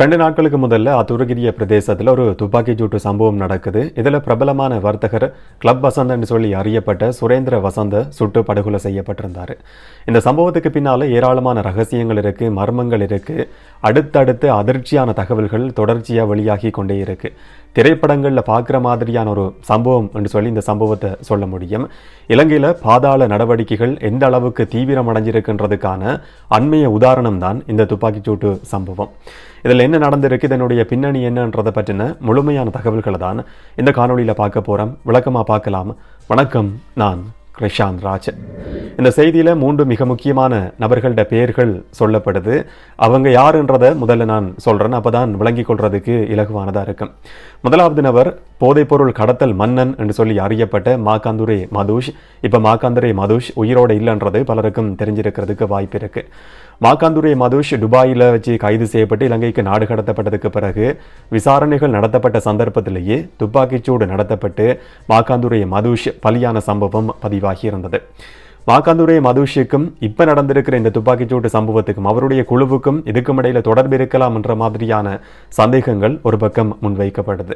2 நாட்களுக்கு முதல்ல அத்துருகிரிய பிரதேசத்தில் ஒரு துப்பாக்கி சூட்டு சம்பவம் நடக்குது. இதில் பிரபலமான வர்த்தகர் கிளப் வசந்தன்னு சொல்லி அறியப்பட்ட சுரேந்திர வசந்த சுட்டு படுகொலை செய்யப்பட்டிருந்தார். இந்த சம்பவத்துக்கு பின்னால் ஏராளமான ரகசியங்கள் இருக்குது, மர்மங்கள் இருக்குது. அடுத்தடுத்து அதிர்ச்சியான தகவல்கள் தொடர்ச்சியாக வெளியாகி கொண்டே இருக்குது. திரைப்படங்களில் பார்க்குற மாதிரியான ஒரு சம்பவம் என்று சொல்லி இந்த சம்பவத்தை சொல்ல முடியும். இலங்கையில் பாதாள நடவடிக்கைகள் எந்த அளவுக்கு தீவிரம் அடைஞ்சிருக்குன்றதுக்கான அண்மைய உதாரணம் தான் இந்த துப்பாக்கிச்சூட்டு சம்பவம். இதில் என்ன நடந்திருக்கு, இதனுடைய பின்னணி என்னன்றதை பற்றின முழுமையான தகவல்களை தான் இந்த காணொலியில் பார்க்க போகிறோம். விளக்கமாக பார்க்கலாம். வணக்கம், நான் கிருஷாந்த் ராஜ். இந்த செய்தியில் 3 மிக முக்கியமான நபர்களோட பெயர்கள் சொல்லப்படுது. அவங்க யாருன்றதை முதல்ல நான் சொல்கிறேன், அப்போ தான் விளங்கிக் கொள்றதுக்கு இலகுவானதாக இருக்கும். முதலாவது நபர் போதைப்பொருள் கடத்தல் மன்னன் என்று சொல்லி அறியப்பட்ட மாக்காந்துரே மதுஷ். இப்போ மாக்காந்துரே மதுஷ் உயிரோடு இல்லைன்றது பலருக்கும் தெரிஞ்சிருக்கிறதுக்கு வாய்ப்பு இருக்குது. மாக்காந்துரே மதுஷ் துபாயில் வச்சு கைது செய்யப்பட்டு இலங்கைக்கு நாடு கடத்தப்பட்டதுக்கு பிறகு விசாரணைகள் நடத்தப்பட்ட சந்தர்ப்பத்திலேயே துப்பாக்கிச்சூடு நடத்தப்பட்டு மாக்காந்துரே மதுஷ் பலியான சம்பவம் பதிவாகி இருந்தது. மாக்காந்துரே மதுஷுக்கும் இப்போ நடந்திருக்கிற இந்த துப்பாக்கிச்சூட்டு சம்பவத்துக்கும் அவருடைய குழுவுக்கும் இதுக்கும் இடையில தொடர்பு இருக்கலாம் என்ற மாதிரியான சந்தேகங்கள் ஒரு பக்கம் முன்வைக்கப்படுது.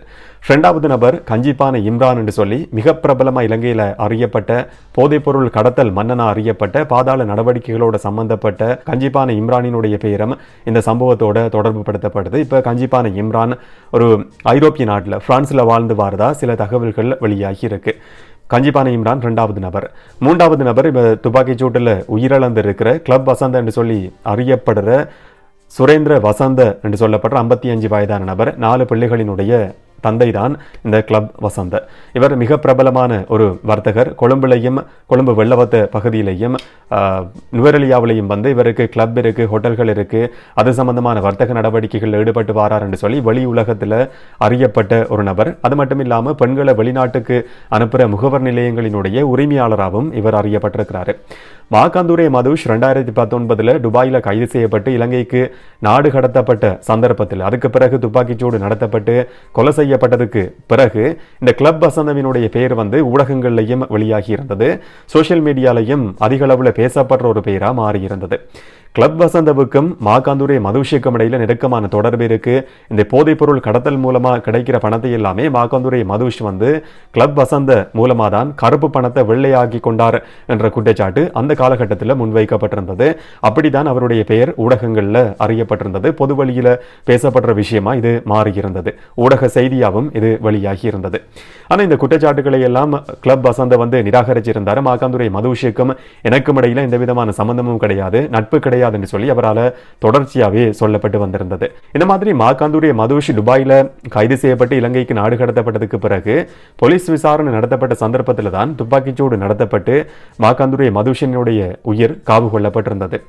2வது நபர் கஞ்சிப்பான இம்ரான் என்று சொல்லி மிக பிரபலமாக இலங்கையில் அறியப்பட்ட போதைப்பொருள் கடத்தல் மன்னனா அறியப்பட்ட பாதாள நடவடிக்கைகளோட சம்பந்தப்பட்ட கஞ்சிப்பான இம்ரானினுடைய பெயரும் இந்த சம்பவத்தோட தொடர்பு படுத்தப்படுது. இப்போ கஞ்சிப்பான இம்ரான் ஒரு ஐரோப்பிய நாட்டில் பிரான்ஸில் வாழ்ந்து வாரதா சில தகவல்கள் வெளியாகி இருக்கு. கஞ்சிப்பான இம்ரான் 2வது நபர். 3வது நபர் இப்போ துப்பாக்கி சூட்டில் உயிரிழந்து இருக்கிற கிளப் வசந்த என்று சொல்லி அறியப்படுற சுரேந்திர வசந்த என்று சொல்லப்படுற 55 வயதான நபர். 4 பிள்ளைகளினுடைய தந்தை தான் இந்த கிளப் வசந்த. இவர் மிக பிரபலமான ஒரு வர்த்தகர். கொழும்புலையும் கொழும்பு வெள்ளவத்த பகுதியிலையும் நுவரெலியாவிலையும் வந்து இவருக்கு கிளப் இருக்குது, ஹோட்டல்கள் இருக்குது, அது சம்பந்தமான வர்த்தக நடவடிக்கைகளில் ஈடுபட்டு வாரார் என்று சொல்லி வெளி உலகத்தில் அறியப்பட்ட ஒரு நபர். அது மட்டும் இல்லாமல் பெண்களை வெளிநாட்டுக்கு அனுப்புகிற முகவர் நிலையங்களினுடைய உரிமையாளராகவும் இவர் அறியப்பட்டிருக்கிறார். மாக்காந்துரே மதுஷ் 2019 துபாயில் கைது செய்யப்பட்டு இலங்கைக்கு நாடு கடத்தப்பட்ட சந்தர்ப்பத்தில் அதுக்கு பிறகு துப்பாக்கிச்சூடு நடத்தப்பட்டு கொலை செய்யப்பட்டதுக்கு பிறகு இந்த கிளப் வசந்தவினுடைய பெயர் வந்து ஊடகங்கள்லையும் வெளியாகி இருந்தது. சோசியல் மீடியாலையும் அதிக அளவில் பேசப்படுற ஒரு பெயராக மாறியிருந்தது. கிளப் வசந்தவுக்கும் மாக்காந்துரே மதுஷுக்கும் இடையில நெருக்கமான தொடர்பு இருக்கு. இந்த போதைப்பொருள் கடத்தல் மூலமா கிடைக்கிற பணத்தை எல்லாமே மாக்காந்துரே மதுஷ் வந்து கிளப் வசந்த மூலமா தான் கருப்பு பணத்தை வெள்ளையாக்கி கொண்டார் என்ற குற்றச்சாட்டு அந்த காலகட்டத்தில் முன்வைக்கப்பட்டிருந்தது. அப்படிதான் அவருடைய பெயர் ஊடகங்களில் அறியப்பட்டிருந்தது. பொது வழியில் பேசப்படுற விஷயமா இது மாறியிருந்தது. ஊடக செய்தியாகவும் இது வெளியாகி இருந்தது. ஆனால் இந்த குற்றச்சாட்டுகளை எல்லாம் கிளப் வசந்த வந்து நிராகரிச்சிருந்தார். மாக்காந்துரே மதுஷுக்கும் எனக்கும் இடையில எந்த விதமான சம்பந்தமும் கிடையாது, நட்பு கிடையாது என்று சொல்லி அவரால் தொடர்ச்சியாகவே சொல்லப்பட்டு வந்திருந்தது. இந்த மாதிரி மாக்காந்துரே மதுஷ் துபாயில் கைது செய்யப்பட்டு இலங்கைக்கு நாடு கடத்தப்பட்டதுக்கு பிறகு போலீஸ் விசாரணை நடத்தப்பட்ட சந்தர்ப்பத்தில் தான் துப்பாக்கிச்சூடு நடத்தப்பட்டு மாக்காந்துரே மதுஷினுடைய உயிர் காவு கொள்ளப்பட்டிருந்தது.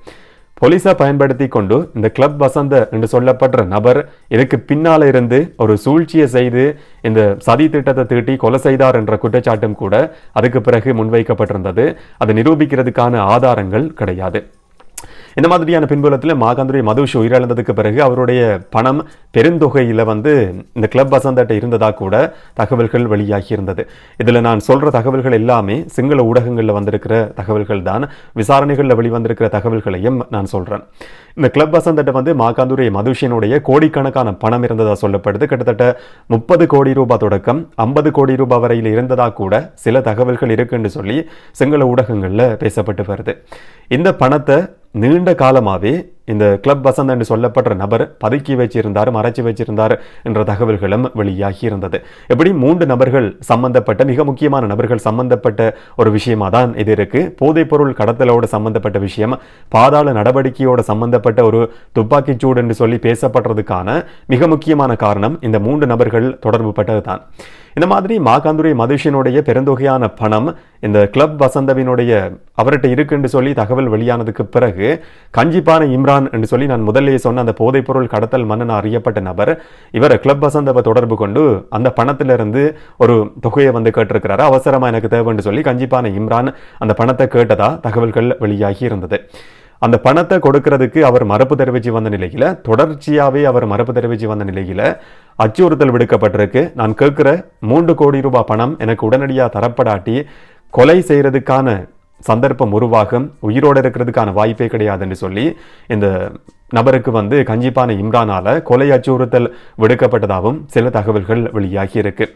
போலீஸை பயன்படுத்தி கொண்டு இந்த கிளப் வசந்த என்று சொல்லப்படுற நபர் இதுக்கு பின்னால இருந்து ஒரு சூழ்ச்சியை செய்து இந்த சதி திட்டத்தை தீட்டி கொலை செய்தார் என்ற குற்றச்சாட்டும் கூட அதுக்கு பிறகு முன்வைக்கப்பட்டிருந்தது. அதை நிரூபிக்கிறதுக்கான ஆதாரங்கள் கிடையாது. இந்த மாதிரியான பின்புலத்தில் மாக்காந்துரே மதுஷ் உயிரிழந்ததுக்கு பிறகு அவருடைய பணம் பெருந்தொகையில் வந்து இந்த கிளப் வசந்தட்ட இருந்ததா கூட தகவல்கள் வெளியாகி இருந்தது. இதில் நான் சொல்கிற தகவல்கள் எல்லாமே சிங்கள ஊடகங்களில் வந்திருக்கிற தகவல்கள் தான். விசாரணைகளில் வெளிவந்திருக்கிற தகவல்களையும் நான் சொல்கிறேன். இந்த கிளப் வசந்தட்ட வந்து மாக்காந்துரே மதுஷினுடைய கோடிக்கணக்கான பணம் இருந்ததா சொல்லப்படுது. கிட்டத்தட்ட 30 கோடி ரூபாய் தொடக்கம் 50 கோடி ரூபாய் வரையில் இருந்ததா கூட சில தகவல்கள் இருக்குன்னு சொல்லி சிங்கள ஊடகங்களில் பேசப்பட்டு வருது. இந்த பணத்தை நீண்ட காலமாகவே இந்த கிளப் வசந்த என்று சொல்லப்படுற நபர் பதுக்கி வச்சிருந்தார், மறைச்சி வச்சிருந்தார் என்ற தகவல்களும் வெளியாகி இருந்தது. எப்படி 3 நபர்கள் சம்பந்தப்பட்ட மிக முக்கியமான நபர்கள் சம்பந்தப்பட்ட ஒரு விஷயமா தான் இது இருக்கு. போதைப்பொருள் கடத்தலோடு சம்பந்தப்பட்ட விஷயம், பாதாள நடவடிக்கையோட சம்பந்தப்பட்ட ஒரு துப்பாக்கிச்சூடு என்று சொல்லி பேசப்படுறதுக்கான மிக முக்கியமான காரணம் இந்த 3 நபர்கள் தொடர்பு பட்டது தான். இந்த மாதிரி மாக்காந்துரே மதுஷினுடைய பெருந்தொகையான பணம் இந்த கிளப் வசந்தவினுடைய அவர்கிட்ட இருக்குன்னு சொல்லி தகவல் வெளியானதுக்கு பிறகு கஞ்சிப்பான இம்ரான் என்று சொல்லி நான் முதல்ல சொன்ன அந்த போதைப்பொருள் கடத்தல் மன்னன் அறியப்பட்ட நபர் இவர் கிளப் வசந்தவை தொடர்பு கொண்டு அந்த பணத்திலிருந்து ஒரு தொகையை வந்து கேட்டிருக்கிறாரு. அவசரமா எனக்கு தேவைன்னு சொல்லி கஞ்சிப்பான இம்ரான் அந்த பணத்தை கேட்டதா தகவல்கள் வெளியாகி இருந்தது. அந்த பணத்தை கொடுக்கிறதுக்கு அவர் மறுப்பு தெரிவித்து வந்த நிலையில தொடர்ச்சியாவே அவர் மறுப்பு தெரிவித்து வந்த நிலையில அச்சுறுத்தல் விடுக்கப்பட்டிருக்கு. நான் கேட்கிற 3 கோடி ரூபாய் பணம் எனக்கு உடனடியாக தரப்படாட்டி கொலை செய்யறதுக்கான சந்தர்ப்பம் உருவாகும், உயிரோடு இருக்கிறதுக்கான வாய்ப்பே கிடையாதுன்னு சொல்லி இந்த நபருக்கு வந்து கஞ்சிப்பானை இம்ரானால கொலை அச்சுறுத்தல் விடுக்கப்பட்டதாகவும் சில தகவல்கள் வெளியாகி இருக்கு.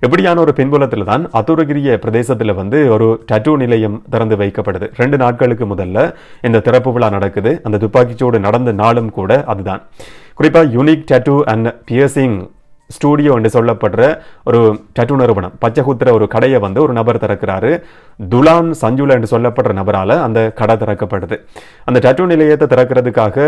இப்படியான ஒரு பின்புலத்தில் தான் அத்துரகிரிய பிரதேசத்தில் வந்து ஒரு டட்டூ நிலையம் திறந்து வைக்கப்படுது. 2 நாட்களுக்கு முதல்ல இந்த திறப்பு விழா நடக்குது. அந்த துப்பாக்கிச்சூடு நடந்த நாளும் கூட அதுதான். குறிப்பாக யூனிக் டட்டூ அண்ட் பியர்சிங் ஸ்டூடியோ என்று சொல்லப்படுற ஒரு டட்டூ நிறுவனம், பச்சைகுத்துற ஒரு கடையை வந்து ஒரு நபர் திறக்கிறாரு. துலான் சஞ்சுலா என்று சொல்லப்படுற நபரால் அந்த கடை திறக்கப்படுது. அந்த டட்டூ நிலையத்தை திறக்கிறதுக்காக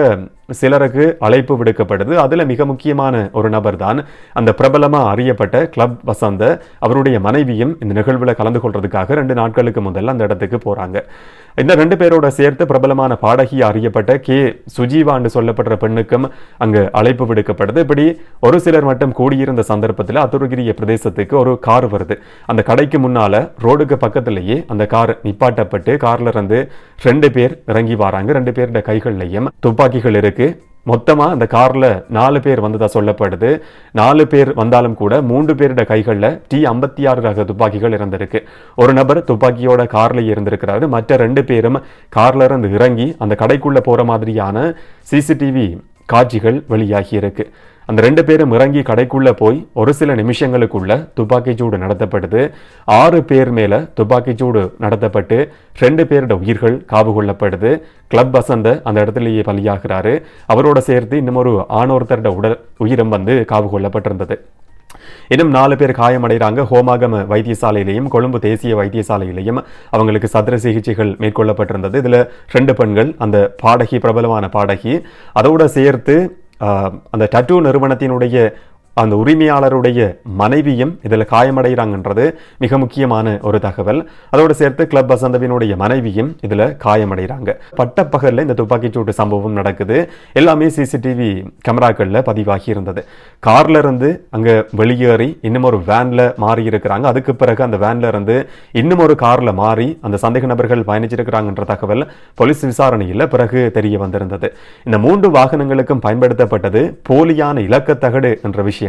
சிலருக்கு அழைப்பு விடுக்கப்படுது. அதில் மிக முக்கியமான ஒரு நபர் தான் அந்த பிரபலமாக அறியப்பட்ட கிளப் வசந்த. அவருடைய மனைவியும் இந்த நிகழ்வில் கலந்து கொள்றதுக்காக 2 நாட்களுக்கு முதல்ல அந்த இடத்துக்கு போகிறாங்க. இந்த 2 பேரோட சேர்த்து பிரபலமான பாடகி அறியப்பட்ட கே சுஜீவா என்று சொல்லப்படுற பெண்ணுக்கும் அங்கு அழைப்பு விடுக்கப்படுது. இப்படி ஒரு சிலர் மட்டும் கூடியிருந்த சந்தர்ப்பத்தில் அத்துரகிரிய பிரதேசத்துக்கு ஒரு கார் வருது. அந்த கடைக்கு முன்னால ரோடுக்கு பக்கத்திலேயே அந்த கார் நிப்பாட்டப்பட்டு கார்ல இருந்து 2 பேர் இறங்கி வராங்க. 2 பேருடைய கைகள்லையும் துப்பாக்கிகள் இருக்கு. மொத்தமா அந்த கார்ல 4 பேர் வந்ததா சொல்லப்படுது. 4 பேர் வந்தாலும் கூட 3 பேருடைய கைகள்ல T56 ரக துப்பாக்கிகள் இருந்திருக்கு. ஒரு நபர் துப்பாக்கியோட கார்ல இருந்திருக்கிறாரு. மற்ற 2 பேரும் கார்ல இருந்து இறங்கி அந்த கடைக்குள்ள போற மாதிரியான சிசிடிவி காட்சிகள் வெளியாகி இருக்கு. அந்த 2 பேரும் இறங்கி கடைக்குள்ள போய் ஒரு சில நிமிஷங்களுக்குள்ள துப்பாக்கிச்சூடு நடத்தப்படுது. 6 பேர் மேல துப்பாக்கிச்சூடு நடத்தப்பட்டு 2 பேரோட உயிர்கள் காவு கொள்ளப்படுது. கிளப் வசந்த அந்த இடத்துலயே பலியாகிறாரு. அவரோட சேர்த்து இன்னும் ஒரு ஆணொருத்தரோட உயிரும் வந்து காவு கொள்ளப்பட்டிருந்தது. இன்னும் 4 பேர் காயமடைகிறாங்க. ஹோமாகம வைத்தியசாலையிலையும் கொழும்பு தேசிய வைத்தியசாலையிலையும் அவங்களுக்கு சத்திர சிகிச்சைகள் மேற்கொள்ளப்பட்டிருந்தது. இதுல 2 பெண்கள், அந்த பாடகி, பிரபலமான பாடகி, அதோட சேர்த்து அந்த டட்டூ நிறுவனத்தினுடைய அந்த உரிமையாளருடைய மனைவியும் இதில் காயமடைகிறாங்கன்றது மிக முக்கியமான ஒரு தகவல். அதோடு சேர்த்து கிளப் வசந்தவினுடைய மனைவியும் இதில் காயமடைகிறாங்க. பட்டப்பகலில் இந்த துப்பாக்கிச்சூட்டு சம்பவம் நடக்குது. எல்லாமே சிசிடிவி கேமராக்களில் பதிவாகி இருந்தது. கார்ல இருந்து அங்கே வெளியேறி இன்னும் ஒரு வேன்ல மாறி இருக்கிறாங்க. அதுக்கு பிறகு அந்த வேன்ல இருந்து இன்னும் ஒரு கார்ல மாறி அந்த சந்தேக நபர்கள் பயணிச்சிருக்கிறாங்கன்ற தகவல் போலீஸ் விசாரணையில் பிறகு தெரிய வந்திருந்தது. இந்த 3 வாகனங்களுக்கும் பயன்படுத்தப்பட்டது போலியான இலக்கத்தகடு என்ற விஷயம்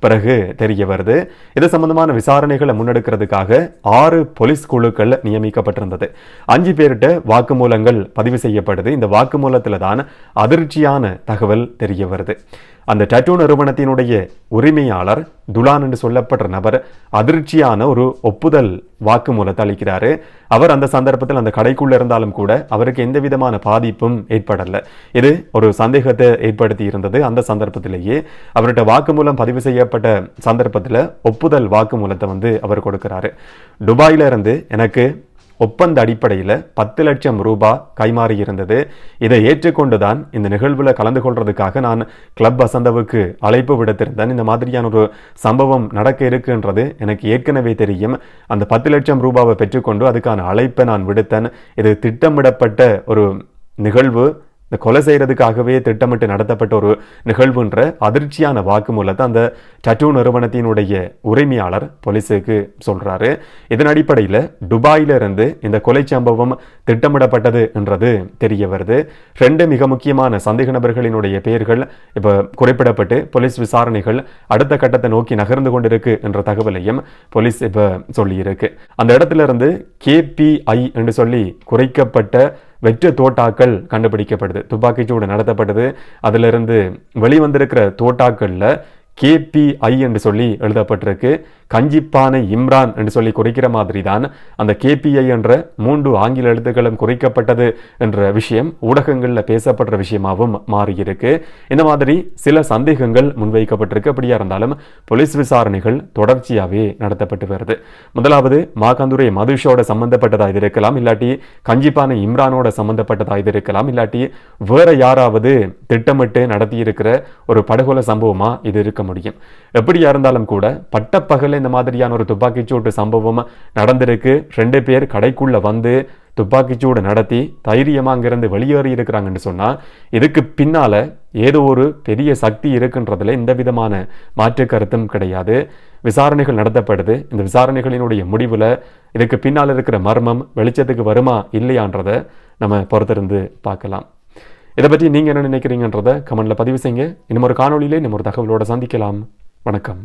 பிறகு தெரிய வருது. இது சம்பந்தமான விசாரணைகளை முன்னெடுக்கிறதுக்காக 6 போலீஸ் குழுக்கள் நியமிக்கப்பட்டிருந்தது. 5 பேர்கிட்ட வாக்குமூலங்கள் பதிவு செய்யப்படுது. இந்த வாக்குமூலத்தில் தான் அதிர்ச்சியான தகவல் தெரிய வருது. அந்த டட்டூ நிறுவனத்தினுடைய உரிமையாளர் துலான் என்று சொல்லப்படுற நபர் அதிர்ச்சியான ஒரு ஒப்புதல் வாக்குமூலத்தை அளிக்கிறாரு. அவர் அந்த சந்தர்ப்பத்தில் அந்த கடைக்குள்ள இருந்தாலும் கூட அவருக்கு எந்த விதமான பாதிப்பும் ஏற்படல. இது ஒரு சந்தேகத்தை ஏற்படுத்தி இருந்தது. அந்த சந்தர்ப்பத்திலேயே அவர்கிட்ட வாக்குமூலம் பதிவு செய்யப்பட்ட சந்தர்ப்பத்தில் ஒப்புதல் வாக்குமூலத்தை வந்து அவர் கொடுக்கிறாரு. துபாயில இருந்து எனக்கு ஒப்பந்த அடிப்படையில் 10 லட்சம் ரூபாய் கைமாறி இருந்தது. இதை ஏற்றுக்கொண்டுதான் இந்த நிகழ்வில் கலந்து கொள்றதுக்காக நான் கிளப் வசந்தவுக்கு அழைப்பு விடுத்திருந்தேன். இந்த மாதிரியான ஒரு சம்பவம் நடக்க இருக்குன்றது எனக்கு ஏற்கனவே தெரியும். அந்த 10 லட்சம் ரூபாவை பெற்றுக்கொண்டு அதுக்கான அழைப்பை நான் விடுத்தேன். இது திட்டமிடப்பட்ட ஒரு நிகழ்வு, இந்த கொலை செய்யறதுக்காகவே திட்டமிட்டு நடத்தப்பட்ட ஒரு நிகழ்வுன்ற அதிர்ச்சியான வாக்குமூலத்தை அந்த டட்டூ நிறுவனத்தினுடைய உரிமையாளர் போலீஸுக்கு சொல்றாரு. இதன் அடிப்படையில் துபாயில இருந்து இந்த கொலை சம்பவம் திட்டமிடப்பட்டது என்றது தெரிய வருது. 2 மிக முக்கியமான சந்தேக நபர்களினுடைய பெயர்கள் இப்ப குறிப்பிடப்பட்டு போலீஸ் விசாரணைகள் அடுத்த கட்டத்தை நோக்கி நகர்ந்து கொண்டிருக்கு என்ற தகவலையும் போலீஸ் இப்ப சொல்லியிருக்கு. அந்த இடத்துல இருந்து KPI என்று சொல்லி குறைக்கப்பட்ட வெற்று தோட்டாக்கள் கண்டுபிடிக்கப்படுது. துப்பாக்கிச்சூடு நடத்தப்படுது. அதிலிருந்து வெளிவந்திருக்கிற தோட்டாக்கள்ல KPI என்று சொல்லி எழுதப்பட்டிருக்கு. கஞ்சிப்பானை இம்ரான் என்று சொல்லி குறிக்கிற மாதிரி தான் அந்த KPI என்ற 3 ஆங்கில எழுத்துக்களும் குறிக்கப்பட்டது என்ற விஷயம் ஊடகங்களில் பேசப்படுற விஷயமாகவும் மாறியிருக்கு. இந்த மாதிரி சில சந்தேகங்கள் முன்வைக்கப்பட்டிருக்கு. அப்படியா இருந்தாலும் போலீஸ் விசாரணைகள் தொடர்ச்சியாகவே நடத்தப்பட்டு வருது. முதலாவது மாகாந்துரை மதுஷோட சம்பந்தப்பட்டதா இது இருக்கலாம், இல்லாட்டி கஞ்சிப்பானை இம்ரானோட சம்பந்தப்பட்டதா இது இருக்கலாம், இல்லாட்டி வேற யாராவது திட்டமிட்டு நடத்தியிருக்கிற ஒரு படுகொலை சம்பவமா இது இருக்க முடியும். எப்படியா இருந்தாலும் கூட பட்டப்பகல இந்த மாதிரியான ஒரு துப்பாக்கிச்சூட்டு சம்பவம் நடந்திருக்கு. 2 பேர் கடைக்குள்ள வந்து துப்பாக்கிச்சூடு நடத்தி தைரியமா அங்கிருந்து வெளியேறி இருக்கிறாங்கன்னு சொன்னா இதுக்கு பின்னால ஏதோ ஒரு பெரிய சக்தி இருக்குன்றதுல எந்த விதமான மாற்று கருத்தும் கிடையாது. விசாரணைகள் நடத்தப்படுது. இந்த விசாரணைகளினுடைய முடிவுல இதுக்கு பின்னால் இருக்கிற மர்மம் வெளிச்சத்துக்கு வருமா இல்லையான்றதை நம்ம பொறுத்திருந்து பார்க்கலாம். இதை பற்றி நீங்க என்ன நினைக்கிறீங்கன்றதை கமெண்ட்ல பதிவு செய்யுங்க. இன்னும் ஒரு காணொலியிலே இன்னும் ஒரு தகவலோட சந்திக்கலாம். வணக்கம்.